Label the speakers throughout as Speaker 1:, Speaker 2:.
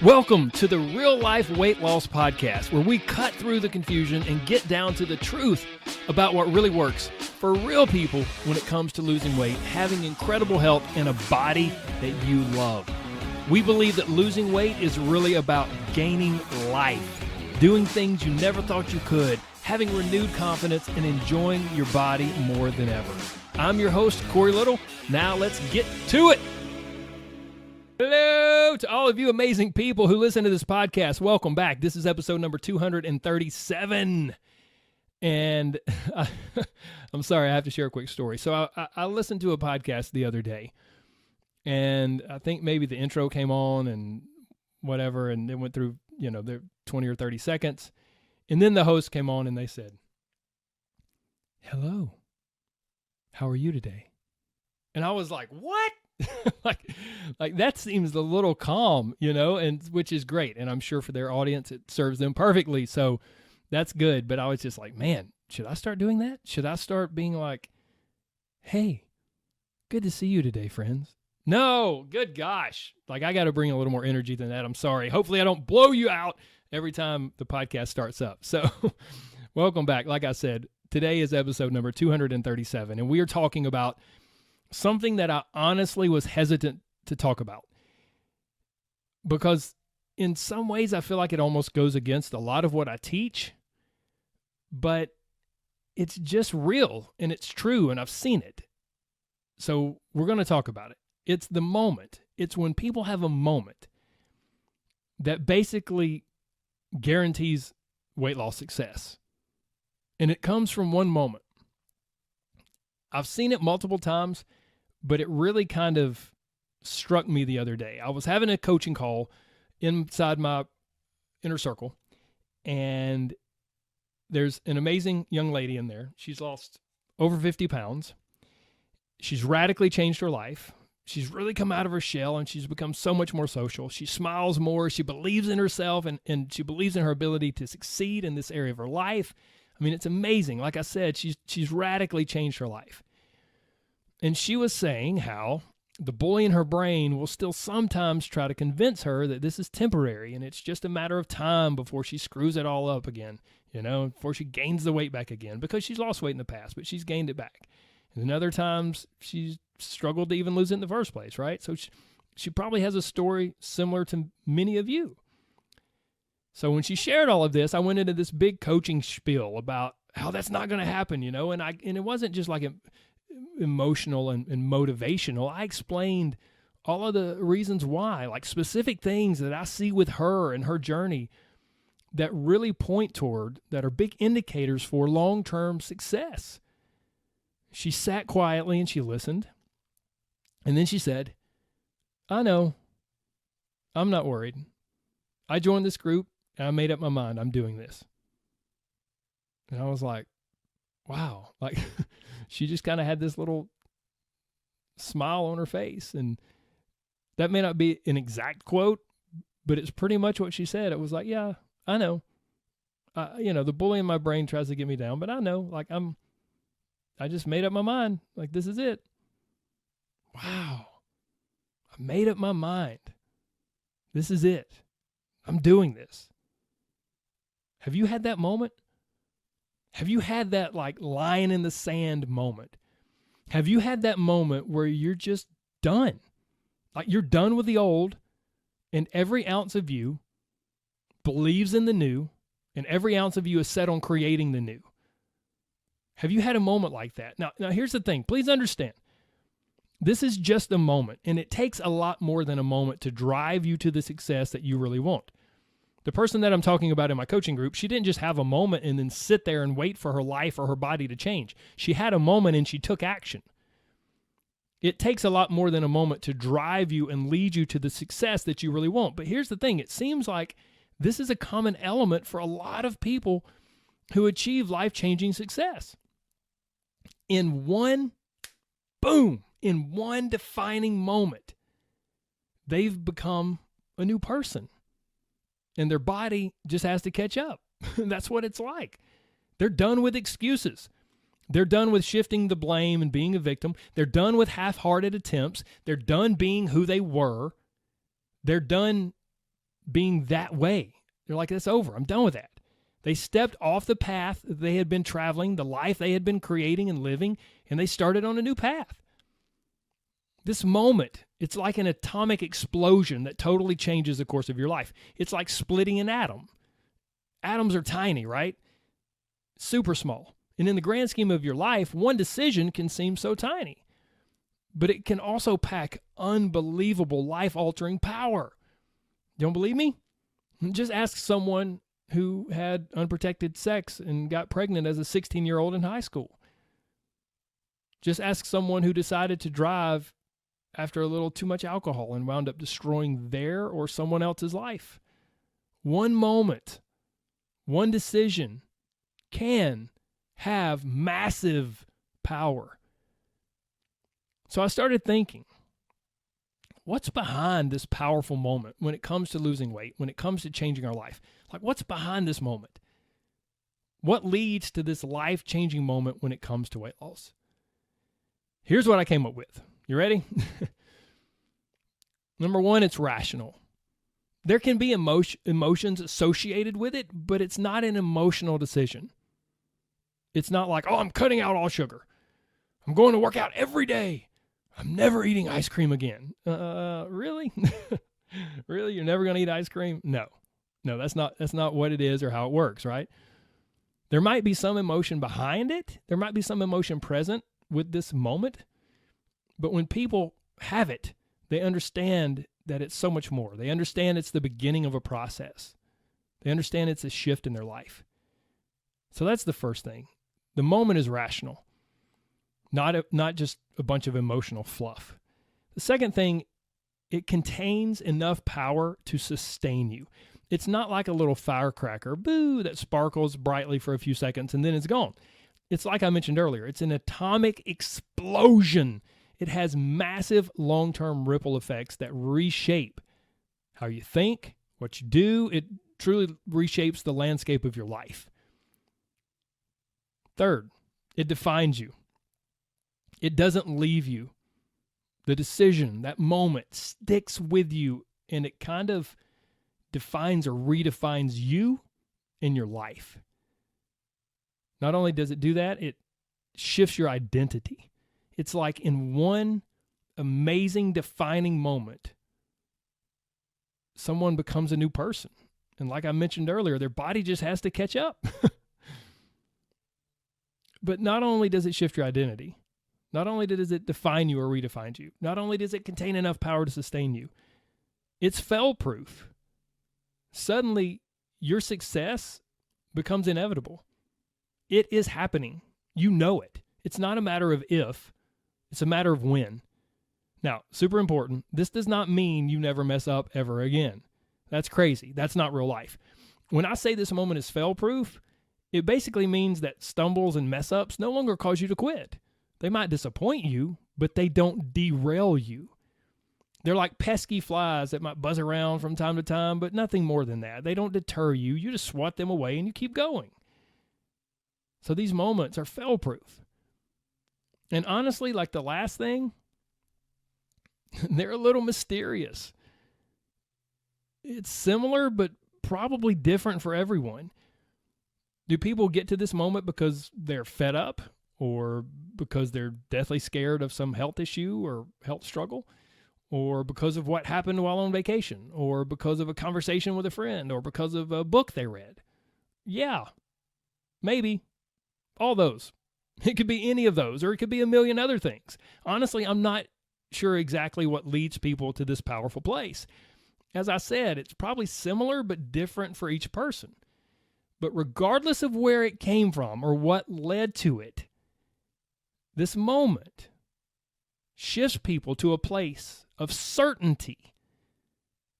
Speaker 1: Welcome to the Real Life Weight Loss Podcast, where we cut through the confusion and get down to the truth about what really works for real people when it comes to losing weight, having incredible health, and a body that you love. We believe that losing weight is really about gaining life, doing things you never thought you could, having renewed confidence, and enjoying your body more than ever. I'm your host, Corey Little. Now let's get to it. Hello to all of you amazing people who listen to this podcast. Welcome back. This is episode number 237. And I'm sorry, I have to share a quick story. So I listened to a podcast the other day, and I think maybe the intro came on and whatever, and it went through, their 20 or 30 seconds. And then the host came on and they said, "Hello, how are you today?" And I was like, what? like that seems a little calm, and which is great. And I'm sure for their audience, it serves them perfectly. So that's good. But I was just like, man, should I start doing that? Should I start being like, "Hey, good to see you today, friends"? No, good gosh. Like, I got to bring a little more energy than that. I'm sorry. Hopefully I don't blow you out every time the podcast starts up. So welcome back. Like I said, today is episode number 237, and we are talking about something that I honestly was hesitant to talk about, because in some ways I feel like it almost goes against a lot of what I teach, but it's just real and it's true and I've seen it. So we're going to talk about it. It's the moment. It's when people have a moment that basically guarantees weight loss success. And it comes from one moment. I've seen it multiple times, but it really kind of struck me the other day. I was having a coaching call inside my inner circle, and there's an amazing young lady in there. She's lost over 50 pounds. She's radically changed her life. She's really come out of her shell, and she's become so much more social. She smiles more. She believes in herself, and she believes in her ability to succeed in this area of her life. I mean, it's amazing. Like I said, she's radically changed her life. And she was saying how the bully in her brain will still sometimes try to convince her that this is temporary and it's just a matter of time before she screws it all up again, before she gains the weight back again, because she's lost weight in the past, but she's gained it back. And then other times she's struggled to even lose it in the first place, right? So she probably has a story similar to many of you. So when she shared all of this, I went into this big coaching spiel about how that's not going to happen, and it wasn't just like emotional and motivational. I explained all of the reasons why, like specific things that I see with her and her journey that really point toward, that are big indicators for long-term success. She sat quietly and she listened. And then she said, "I know. I'm not worried. I joined this group and I made up my mind. I'm doing this." And I was like, wow, like she just kind of had this little smile on her face. And that may not be an exact quote, but it's pretty much what she said. It was like, yeah, I know. The bully in my brain tries to get me down, but I know, like I just made up my mind. Like, this is it. Wow. I made up my mind. This is it. I'm doing this. Have you had that moment? Have you had that like line in the sand moment? Have you had that moment where you're just done? Like, you're done with the old, and every ounce of you believes in the new, and every ounce of you is set on creating the new. Have you had a moment like that? Now here's the thing. Please understand. This is just a moment, and it takes a lot more than a moment to drive you to the success that you really want. The person that I'm talking about in my coaching group, she didn't just have a moment and then sit there and wait for her life or her body to change. She had a moment and she took action. It takes a lot more than a moment to drive you and lead you to the success that you really want. But here's the thing. It seems like this is a common element for a lot of people who achieve life-changing success. In one defining moment, they've become a new person. And their body just has to catch up. That's what it's like. They're done with excuses. They're done with shifting the blame and being a victim. They're done with half-hearted attempts. They're done being who they were. They're done being that way. They're like, it's over. I'm done with that. They stepped off the path that they had been traveling, the life they had been creating and living, and they started on a new path. This moment, it's like an atomic explosion that totally changes the course of your life. It's like splitting an atom. Atoms are tiny, right? Super small. And in the grand scheme of your life, one decision can seem so tiny. But it can also pack unbelievable life-altering power. Don't believe me? Just ask someone who had unprotected sex and got pregnant as a 16-year-old in high school. Just ask someone who decided to drive after a little too much alcohol and wound up destroying their or someone else's life. One moment, one decision can have massive power. So I started thinking, what's behind this powerful moment when it comes to losing weight, when it comes to changing our life? Like, what's behind this moment? What leads to this life-changing moment when it comes to weight loss? Here's what I came up with. You ready? Number one, it's rational. There can be emotions associated with it, but it's not an emotional decision. It's not like, oh, I'm cutting out all sugar. I'm going to work out every day. I'm never eating ice cream again. Really? Really? You're never going to eat ice cream? No, that's not what it is or how it works, right? There might be some emotion behind it. There might be some emotion present with this moment. But when people have it, they understand that it's so much more. They understand it's the beginning of a process. They understand it's a shift in their life. So that's the first thing. The moment is rational, not just a bunch of emotional fluff. The second thing, it contains enough power to sustain you. It's not like a little firecracker, boo, that sparkles brightly for a few seconds and then it's gone. It's like I mentioned earlier, it's an atomic explosion. It has massive long-term ripple effects that reshape how you think, what you do. It truly reshapes the landscape of your life. Third, it defines you. It doesn't leave you. The decision, that moment, sticks with you, and it kind of defines or redefines you in your life. Not only does it do that, it shifts your identity. It's like in one amazing defining moment, someone becomes a new person. And like I mentioned earlier, their body just has to catch up. But not only does it shift your identity, not only does it define you or redefine you, not only does it contain enough power to sustain you, it's fail-proof. Suddenly, your success becomes inevitable. It is happening. You know it. It's not a matter of if, it's a matter of when. Now, super important, this does not mean you never mess up ever again. That's crazy. That's not real life. When I say this moment is fail-proof, it basically means that stumbles and mess-ups no longer cause you to quit. They might disappoint you, but they don't derail you. They're like pesky flies that might buzz around from time to time, but nothing more than that. They don't deter you. You just swat them away and you keep going. So these moments are fail-proof. And honestly, like the last thing, they're a little mysterious. It's similar, but probably different for everyone. Do people get to this moment because they're fed up or because they're deathly scared of some health issue or health struggle, or because of what happened while on vacation, or because of a conversation with a friend, or because of a book they read? Yeah, maybe. All those. It could be any of those, or it could be a million other things. Honestly, I'm not sure exactly what leads people to this powerful place. As I said, it's probably similar but different for each person. But regardless of where it came from or what led to it, this moment shifts people to a place of certainty.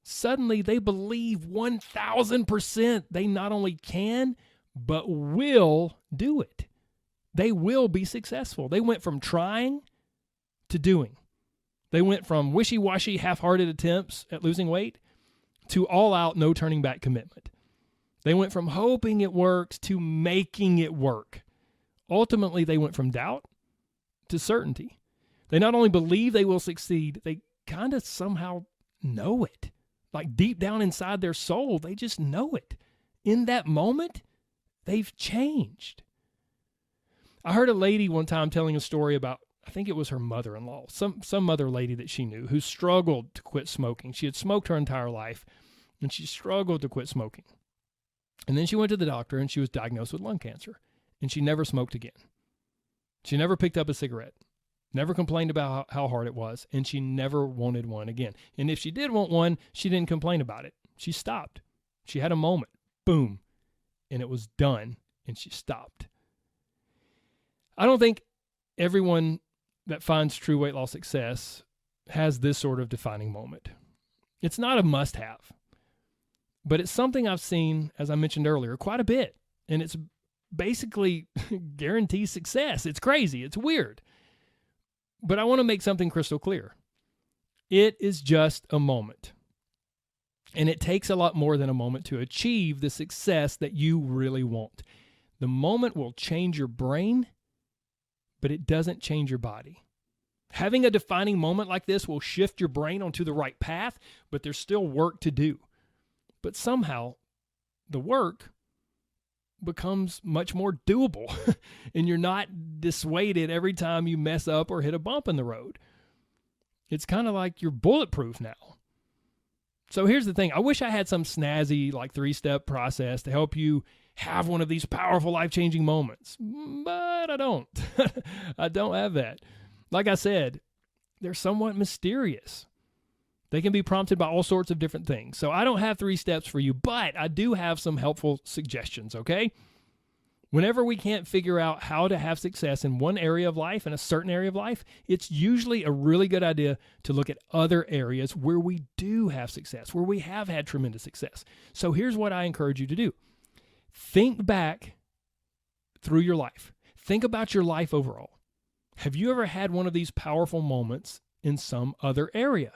Speaker 1: Suddenly, they believe 1,000% they not only can, but will do it. They will be successful. They went from trying to doing. They went from wishy-washy, half-hearted attempts at losing weight to all-out, no-turning-back commitment. They went from hoping it works to making it work. Ultimately, they went from doubt to certainty. They not only believe they will succeed, they kind of somehow know it. Like deep down inside their soul, they just know it. In that moment, they've changed. I heard a lady one time telling a story about, I think it was her mother-in-law, some other lady that she knew who struggled to quit smoking. She had smoked her entire life, and she struggled to quit smoking. And then she went to the doctor, and she was diagnosed with lung cancer, and she never smoked again. She never picked up a cigarette, never complained about how hard it was, and she never wanted one again. And if she did want one, she didn't complain about it. She stopped. She had a moment. Boom. And it was done, and she stopped. I don't think everyone that finds true weight loss success has this sort of defining moment. It's not a must-have, but it's something I've seen, as I mentioned earlier, quite a bit, and it's basically guarantees success. It's crazy. It's weird. But I want to make something crystal clear. It is just a moment, and it takes a lot more than a moment to achieve the success that you really want. The moment will change your brain, but it doesn't change your body. Having a defining moment like this will shift your brain onto the right path, but there's still work to do. But somehow, the work becomes much more doable, and you're not dissuaded every time you mess up or hit a bump in the road. It's kind of like you're bulletproof now. So here's the thing. I wish I had some snazzy, like 3-step process to help you have one of these powerful, life-changing moments, but I don't. I don't have that. Like I said, they're somewhat mysterious. They can be prompted by all sorts of different things. So I don't have 3 steps for you, but I do have some helpful suggestions, okay? Whenever we can't figure out how to have success in one area of life, in a certain area of life, it's usually a really good idea to look at other areas where we do have success, where we have had tremendous success. So here's what I encourage you to do. Think back through your life. Think about your life overall. Have you ever had one of these powerful moments in some other area?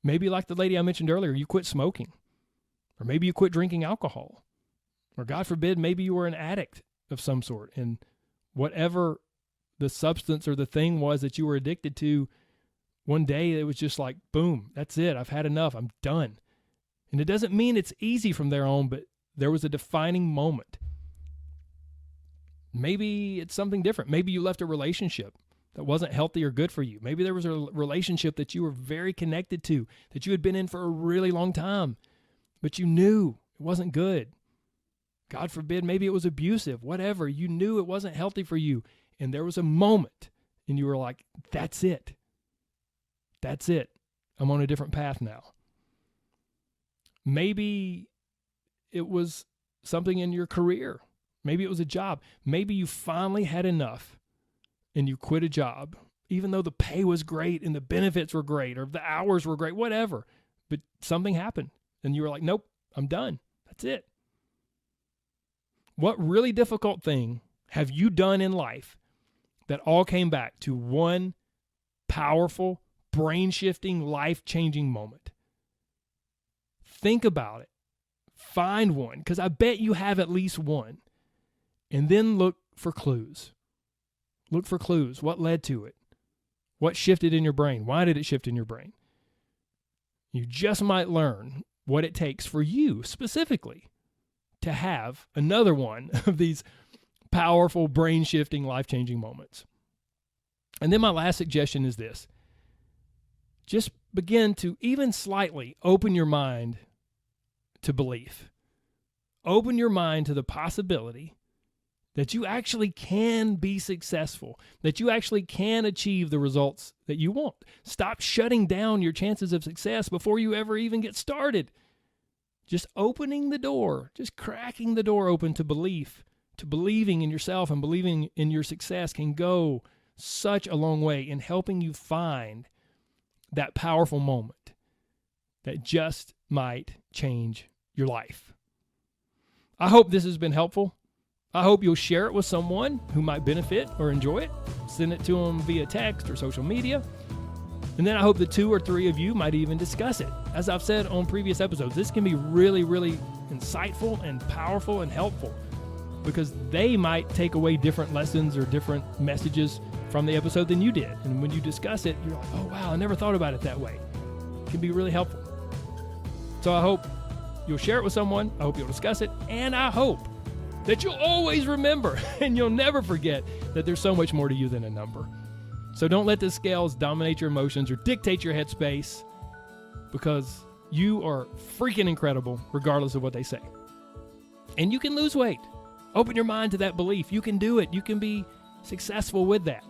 Speaker 1: Maybe like the lady I mentioned earlier, you quit smoking. Or maybe you quit drinking alcohol. Or God forbid, maybe you were an addict of some sort. And whatever the substance or the thing was that you were addicted to, one day it was just like, boom, that's it. I've had enough. I'm done. And it doesn't mean it's easy from there on, but there was a defining moment. Maybe it's something different. Maybe you left a relationship that wasn't healthy or good for you. Maybe there was a relationship that you were very connected to, that you had been in for a really long time, but you knew it wasn't good. God forbid, maybe it was abusive, whatever. You knew it wasn't healthy for you. And there was a moment and you were like, that's it. That's it. I'm on a different path now. Maybe it was something in your career. Maybe it was a job. Maybe you finally had enough and you quit a job, even though the pay was great and the benefits were great or the hours were great, whatever. But something happened and you were like, nope, I'm done. That's it. What really difficult thing have you done in life that all came back to one powerful, brain-shifting, life-changing moment? Think about it. Find one, because I bet you have at least one. And then look for clues. Look for clues. What led to it? What shifted in your brain? Why did it shift in your brain? You just might learn what it takes for you specifically to have another one of these powerful, brain-shifting, life-changing moments. And then my last suggestion is this. Just begin to even slightly open your mind to belief. Open your mind to the possibility that you actually can be successful, that you actually can achieve the results that you want. Stop shutting down your chances of success before you ever even get started. Just opening the door, just cracking the door open to belief, to believing in yourself and believing in your success can go such a long way in helping you find that powerful moment that just might change your life. I hope this has been helpful. I hope you'll share it with someone who might benefit or enjoy it. Send it to them via text or social media. And then I hope the 2 or 3 of you might even discuss it. As I've said on previous episodes, this can be really, really insightful and powerful and helpful because they might take away different lessons or different messages from the episode than you did. And when you discuss it, you're like, oh, wow, I never thought about it that way. It can be really helpful. So I hope you'll share it with someone. I hope you'll discuss it. And I hope that you'll always remember and you'll never forget that there's so much more to you than a number. So don't let the scales dominate your emotions or dictate your headspace, because you are freaking incredible regardless of what they say. And you can lose weight. Open your mind to that belief. You can do it. You can be successful with that.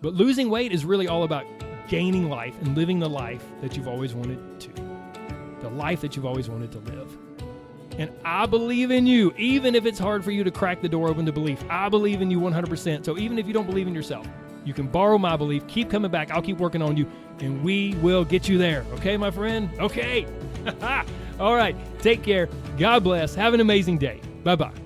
Speaker 1: But losing weight is really all about gaining life and living the life that you've always wanted to. The life that you've always wanted to live. And I believe in you, even if it's hard for you to crack the door open to belief. I believe in you 100%. So even if you don't believe in yourself, you can borrow my belief. Keep coming back. I'll keep working on you, and we will get you there. Okay, my friend? Okay. All right. Take care. God bless. Have an amazing day. Bye-bye.